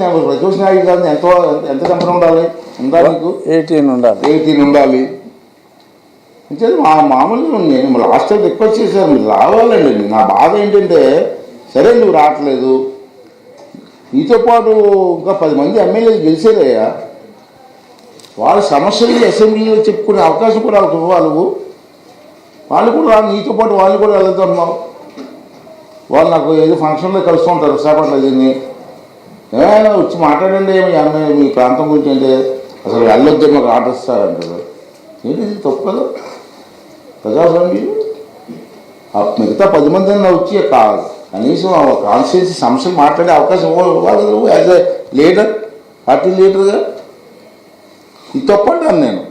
ప్రతిపక్ష నాయకుడు కాదు ఎంత సంవత్సరం ఉండాలి మీకు 18 ఉండాలి అంటే మామూలుగా నేను లాస్ట్ టైం రిక్వెస్ట్ చేశాను మీరు రావాలండి. నా బాధ ఏంటంటే సరే నువ్వు రావట్లేదు, నీతో పాటు ఇంకా 10 మంది ఎమ్మెల్యేలు గెలిచారయ్యా, వాళ్ళ సమస్యలు అసెంబ్లీలో చెప్పుకునే అవకాశం కూడా ఇవ్వాలి. వాళ్ళు కూడా నీతో పాటు వాళ్ళు కూడా వెళ్తున్నావు. వాళ్ళు నాకు ఏదో ఫంక్షన్లో కలుస్తూ ఉంటారు విశాఖపట్నం దీన్ని ఏమైనా వచ్చి మాట్లాడండి మీ ప్రాంతం గురించి అంటే అసలు వెళ్ళొద్దు మాకు ఆర్డర్ ఇస్తారంటారు. ఏంటి ఇది తప్పు కదా ప్రజాస్వామ్యం. మిగతా 10 మంది వచ్చి కనీసం కాన్స్టిట్యూన్సీ సమస్యలు మాట్లాడే అవకాశం ఇవ్వాలి యాజ్ ఎ లీడర్, పార్టీ లీడర్గా. ఇది తప్పు అంటాను నేను,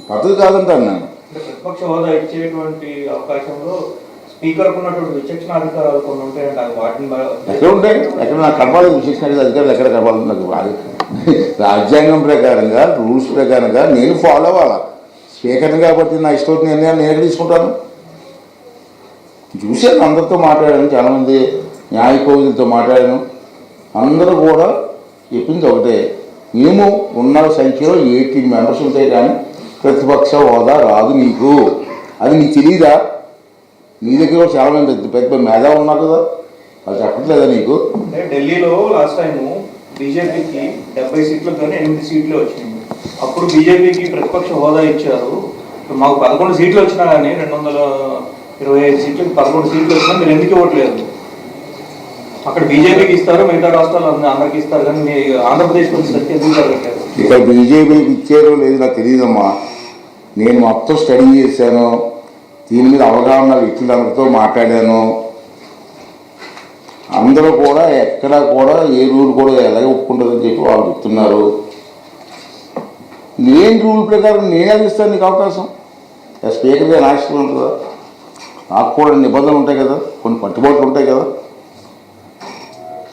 పద్ధతి కాదంటాను నేను. ప్రతిపక్ష హోదా ఇచ్చేటువంటి అవకాశంలో స్పీకర్ ఉన్నటువంటి విచక్షణ అధికారాలు కొన్ని ఉంటాయంటే వాటిని ఎక్కడ ఉంటాయి? ఎక్కడ నాకు కనపాలి విచక్షణ అధికారులు ఎక్కడ కనపాలి? నాకు రాజ్యాంగం ప్రకారంగా రూల్స్ ప్రకారంగా నేను ఫాలో అవ్వాలి. స్పీకర్ని కాబట్టి నా ఇష్టం నిర్ణయాలు నేను తీసుకుంటాను. చూశాను, అందరితో మాట్లాడాను, చాలామంది న్యాయకోవిదులతో మాట్లాడాను. అందరూ కూడా చెప్పింది ఒకటే, మేము ఉన్న సంఖ్యలో 18 మెంబర్స్ ఉంటాయి కానీ ప్రతిపక్ష హోదా రాదు నీకు. అది నీకు తెలియదా? నీ దగ్గర కూడా చాలా మంది పెద్ద మేధావులు ఉన్నారు కదా, అది చెప్పట్లేదా నీకు? ఢిల్లీలో లాస్ట్ టైము బీజేపీకి 70 సీట్లు కానీ 8 సీట్లు వచ్చినాయి. అప్పుడు బీజేపీకి ప్రతిపక్ష హోదా ఇచ్చారు. మాకు 11 సీట్లు వచ్చినా కానీ 225 సీట్లకు 11 సీట్లు వచ్చినా మీరు ఎందుకు ఇవ్వట్లేదు? అక్కడ బీజేపీకి ఇస్తారు, మిగతా రాష్ట్రాలు అందరికి ఇస్తారు, కానీ మీ ఆంధ్రప్రదేశ్ పరిస్థితి ఎందుకు జరగట్లేదు? ఇక్కడ బీజేపీకి ఇచ్చారో లేదు నాకు తెలియదమ్మా. నేను మొత్తం స్టడీ చేశాను, దీని మీద అవగాహన వ్యక్తులందరితో మాట్లాడాను. అందరూ కూడా ఎక్కడ కూడా ఏ రూల్ కూడా ఎలాగ ఒప్పుకుంటుందని చెప్పి వాళ్ళు చెప్తున్నారు. నేను రూల్ ప్రకారం నేనే ఇస్తాను నీకు అవకాశం. స్పీకర్గా నా ఇష్టం ఉంటుందా? నాకు కూడా నిబంధనలు ఉంటాయి కదా, కొన్ని పట్టుబాట్లు ఉంటాయి కదా.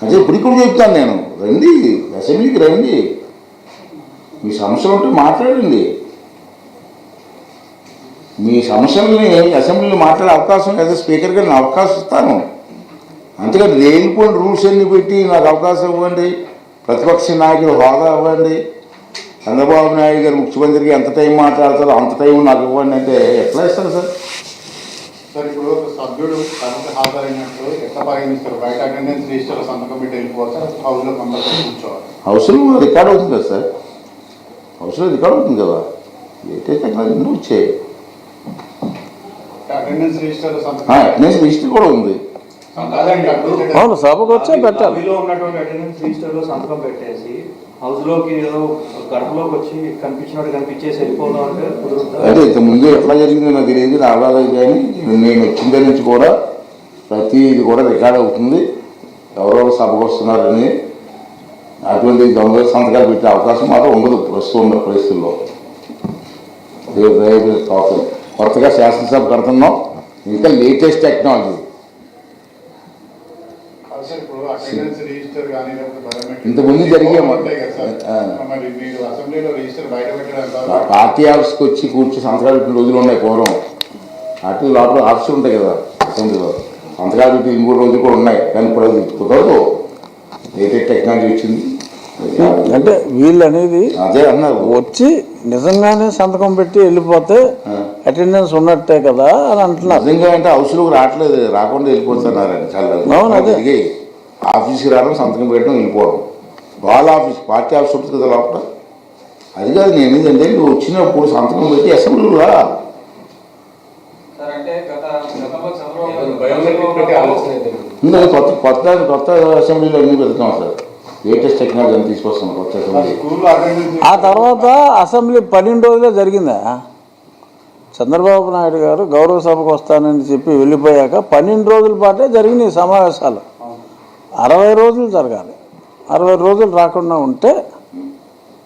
అదే ఇప్పుడు కూడా చెప్తాను నేను, రండి అసెంబ్లీకి రండి, మీ సమస్యలు ఉంటే మాట్లాడండి. మీ సమస్యలని అసెంబ్లీలో మాట్లాడే అవకాశం లేదా స్పీకర్గా నేను అవకాశం ఇస్తాను. అంతేకాదు లేనిపోయిన రూల్స్ అన్ని పెట్టి నాకు అవకాశం ఇవ్వండి, ప్రతిపక్ష నాయకుడు హోదా ఇవ్వండి, చంద్రబాబు నాయుడు గారు ముఖ్యమంత్రికి ఎంత టైం మాట్లాడతారో అంత టైం నాకు ఇవ్వండి అంటే ఎట్లా ఇస్తారు సార్? సార్ ఇప్పుడు ఒక సభ్యుడు తనకు హాజరైనట్లు ఎట్లా పరిగణిస్తారు? బయట అటెండెన్స్ రిజిస్టర్లో సంతకం పెట్టి వెళ్ళిపోతారు, హౌస్లో కంపల్సరీ కూర్చోవాలి. హౌస్లో రికార్డ్ అవుతుంది కదా సార్, హౌస్లో రికార్డ్ అవుతుంది కదా. ఏదైతే ఎన్నో వచ్చాయి, అటెండెన్స్ రిజిస్టర్ అటెండెన్స్ రిజిస్టర్ కూడా ఉంది. అవును, సభకు వచ్చే పెట్టాలి. ఉన్నటువంటి అటెండెన్స్ రిజిస్టర్ లో సంతకం పెట్టేసి హౌస్ లోకి ఏదో గడపలోకి వచ్చి కనిపించేసి వెళ్ళిపోవడం అంటే కుదురుతుంది. అదే ఇంతకుముందు ఎట్లా జరిగిందో నాకు తెలియదు, రాలేదు. కానీ నేను వచ్చిన దగ్గర నుంచి కూడా ప్రతిది కూడా రికార్డ్ అవుతుంది, ఎవరెవరు సభకు వస్తున్నారని. అటువంటి దొంగ సంతకాలు పెట్టే అవకాశం మాత్రం ఉండదు ప్రస్తుతం ఉన్న పరిస్థితుల్లో. కొత్తగా శాసనసభ కడుతున్నాం, ఇంకా లేటెస్ట్ టెక్నాలజీ. ఇంతకుముందు జరిగే పార్టీ ఆఫీస్కి వచ్చి కూర్చొని సంతకాలు పెట్టిన రోజులు ఉన్నాయి పూర్వం. పార్టీ లోపల ఆఫీసులు ఉంటాయి కదా అసెంబ్లీలో, సంతకాలు పెట్టి 3 రోజులు కూడా ఉన్నాయి. కానీ ఇప్పుడు అది కుదరదు, లేటెస్ట్ టెక్నాలజీ వచ్చింది. అంటే వీళ్ళు అనేది అదే అన్నారు, వచ్చి నిజంగానే సంతకం పెట్టి వెళ్ళిపోతే అటెండెన్స్ ఉన్నట్టే కదా అని అంటున్నారు. నిజంగా అంటే హౌస్లోకి రావట్లేదు, రాకుండా వెళ్ళిపోతున్నారండి చాలా. తిరిగి ఆఫీస్కి రావడం, సంతకం పెట్టడం, వెళ్ళిపోవడం. వాళ్ళ ఆఫీస్ పార్టీ ఆఫీస్ ఉంటుంది కదా లోపల. అది కాదు నేను ఏంటంటే నువ్వు వచ్చినప్పుడు సంతకం పెట్టి అసెంబ్లీలో రా. కొత్త అసెంబ్లీలో అన్ని పెడతాం సార్, లేటెస్ట్ టెక్నాలజీ అని తీసుకొస్తాం కొత్త అసెంబ్లీ. ఆ తర్వాత అసెంబ్లీ 12 రోజులే జరిగిందా? చంద్రబాబు నాయుడు గారు గౌరవ సభకు వస్తానని చెప్పి వెళ్ళిపోయాక 12 రోజుల పాటే జరిగినాయి సమావేశాలు. 60 రోజులు జరగాలి. 60 రోజులు రాకుండా ఉంటే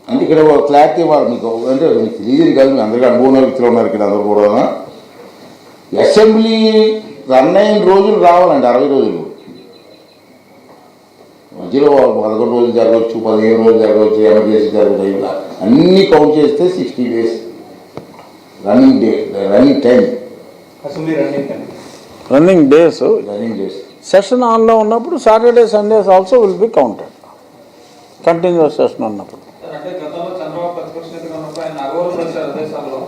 అంటే ఇక్కడ క్లారిటీ ఇవ్వాలి మీకు. అంటే మీకు తెలియదు కాదు, మీ అందరికీ అనుభవం వ్యక్తులు ఉన్నారు ఇక్కడ అందరూ కూడా. అసెంబ్లీ రన్ అయిన రోజులు రావాలండి 60 రోజులు. మధ్యలో 11 రోజులు జరగవచ్చు, 15 రోజులు జరగవచ్చు, ఎమర్జెన్సీ జరగవచ్చు, అన్నీ కౌంట్ చేస్తే 60 days running day, running time, running days. Running days session ఆన్లో ఉన్నప్పుడు Saturday Sundays also will be counted. Continuous session ఉన్నప్పుడు. అంటే గతంలో చంద్రబాబు ప్రతిపక్ష నేతగా ఉన్నప్పుడు ఆయన అగౌరవ ప్రచార ఆదేశాల్లో